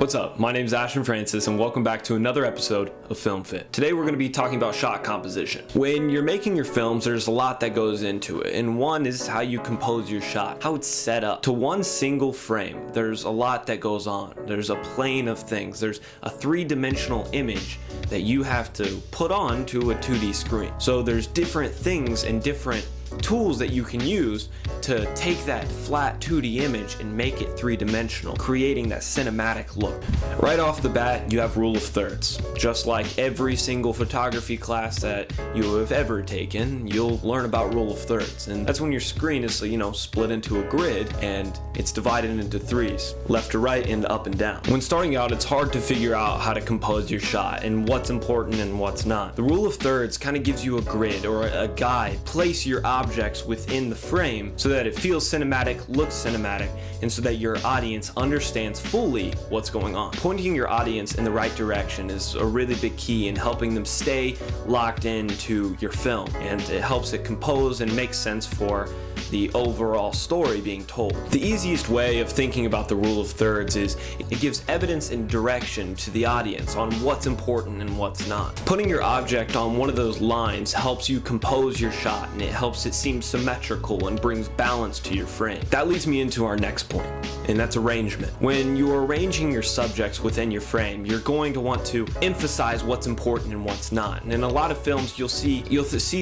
What's up? My name is Ashton Francis and welcome back to another episode of Film Fit. Today we're going to be talking about shot composition. When you're making your films, there's a lot that goes into it, and one is how you compose your shot, how it's set up. To one single frame, there's a lot that goes on. There's a plane of things. There's a three-dimensional image that you have to put on to a 2D screen. So there's different things and different tools that you can use to take that flat 2D image and make it three-dimensional, creating that cinematic look. Right off the bat, you have rule of thirds. Just like every single photography class that you have ever taken, you'll learn about rule of thirds. And that's when your screen is, split into a grid and it's divided into threes, left to right and up and down. When starting out, it's hard to figure out how to compose your shot and what's important and what's not. The rule of thirds kind of gives you a grid or a guide. Place your objects within the frame so that it feels cinematic, looks cinematic, and so that your audience understands fully what's going on. Pointing your audience in the right direction is a really big key in helping them stay locked into your film, and it helps it compose and make sense for the overall story being told. The easiest way of thinking about the rule of thirds is it gives evidence and direction to the audience on what's important and what's not. Putting your object on one of those lines helps you compose your shot, and it helps it seem symmetrical and brings balance to your frame. That leads me into our next point, and that's arrangement. When you're arranging your subjects within your frame, you're going to want to emphasize what's important and what's not. And in a lot of films, you'll see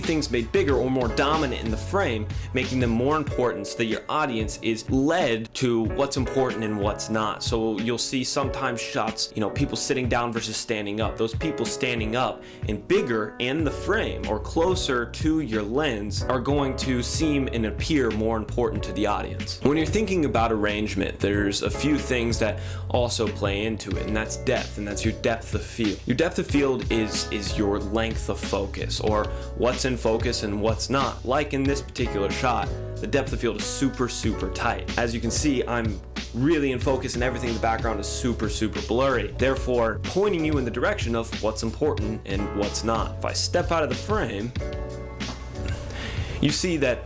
things made bigger or more dominant in the frame, making them more important so that your audience is led to what's important and what's not. So you'll see sometimes shots, people sitting down versus standing up. Those people standing up and bigger in the frame or closer to your lens are going to seem and appear more important to the audience. When you're thinking about arrangement, there's a few things that also play into it, and that's depth, and that's your depth of field. Your depth of field is your length of focus, or what's in focus and what's not. Like in this particular shot, the depth of field is super tight. As you can see, I'm really in focus and everything in the background is super blurry, therefore pointing you in the direction of what's important and what's not. If I step out of the frame, you see that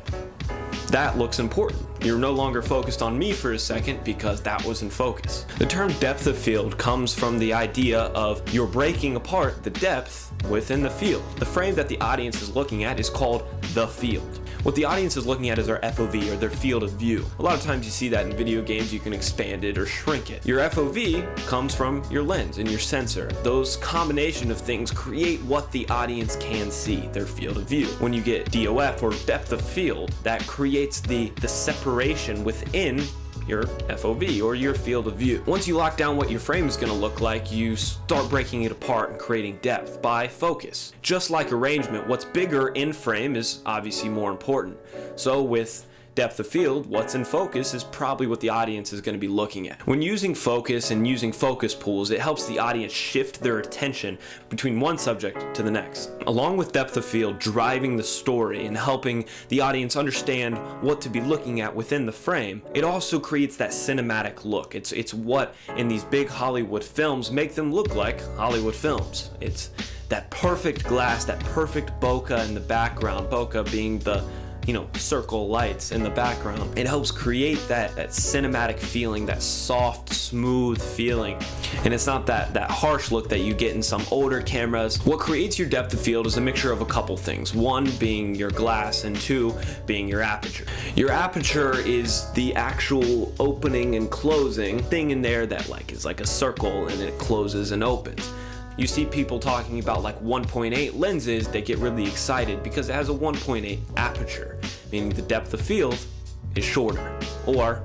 looks important. You're no longer focused on me for a second because that was in focus. The term depth of field comes from the idea of you're breaking apart the depth within the field. The frame that the audience is looking at is called the field. What the audience is looking at is their FOV, or their field of view. A lot of times you see that in video games, you can expand it or shrink it. Your FOV comes from your lens and your sensor. Those combination of things create what the audience can see, their field of view. When you get DOF, or depth of field, that creates the separation within your FOV, or your field of view. Once you lock down what your frame is going to look like, you start breaking it apart and creating depth by focus. Just like arrangement, what's bigger in frame is obviously more important. So with depth of field, what's in focus is probably what the audience is going to be looking at. When using focus and using focus pools, it helps the audience shift their attention between one subject to the next. Along with depth of field driving the story and helping the audience understand what to be looking at within the frame, it also creates that cinematic look. It's what in these big Hollywood films make them look like Hollywood films. It's that perfect glass, that perfect bokeh in the background, bokeh being the circle lights in the background. It helps create that cinematic feeling, that soft, smooth feeling. And it's not that harsh look that you get in some older cameras. What creates your depth of field is a mixture of a couple things. One being your glass, and two being your aperture. Your aperture is the actual opening and closing thing in there that is like a circle, and it closes and opens. You see people talking about 1.8 lenses, they get really excited because it has a 1.8 aperture, meaning the depth of field is shorter, or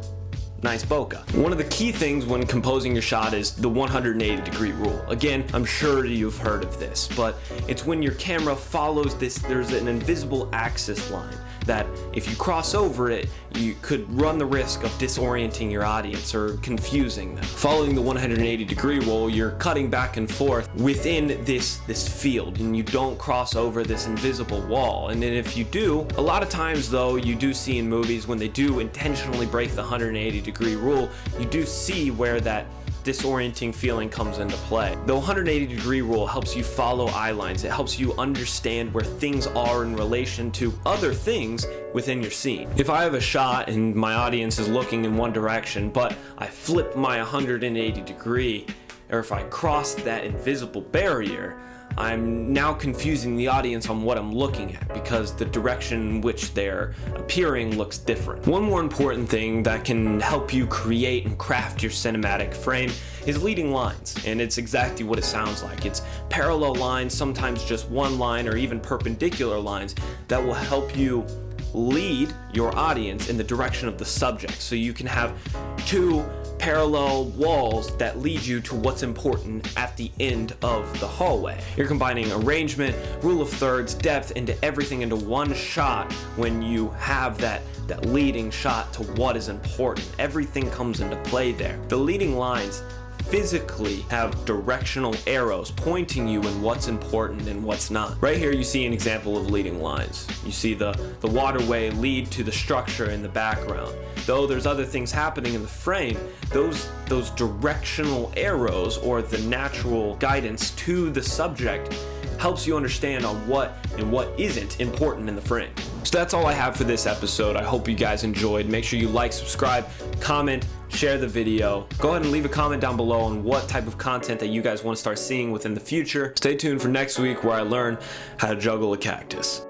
nice bokeh. One of the key things when composing your shot is the 180-degree rule. Again, I'm sure you've heard of this, but it's when your camera follows this, there's an invisible axis line that if you cross over it, you could run the risk of disorienting your audience or confusing them. Following the 180-degree rule, you're cutting back and forth within this field, and you don't cross over this invisible wall. And then if you do, a lot of times though, you do see in movies when they do intentionally break the 180-degree rule, you do see where that disorienting feeling comes into play. The 180-degree rule helps you follow eye lines. It helps you understand where things are in relation to other things within your scene. If I have a shot and my audience is looking in one direction, but I flip my 180 degree or if I cross that invisible barrier, I'm now confusing the audience on what I'm looking at because the direction in which they're appearing looks different. One more important thing that can help you create and craft your cinematic frame is leading lines, and it's exactly what it sounds like. It's parallel lines, sometimes just one line or even perpendicular lines that will help you lead your audience in the direction of the subject, so you can have two parallel walls that lead you to what's important at the end of the hallway. You're combining arrangement, rule of thirds, depth into one shot when you have that leading shot to what is important. Everything comes into play there. The leading lines physically have directional arrows pointing you in what's important and what's not. Right here you see an example of leading lines. You see the waterway lead to the structure in the background. Though there's other things happening in the frame, those directional arrows, or the natural guidance to the subject, helps you understand on what and what isn't important in the frame. So that's all I have for this episode. I hope you guys enjoyed. Make sure you like, subscribe, comment, share the video. Go ahead and leave a comment down below on what type of content that you guys want to start seeing within the future. Stay tuned for next week where I learn how to juggle a cactus.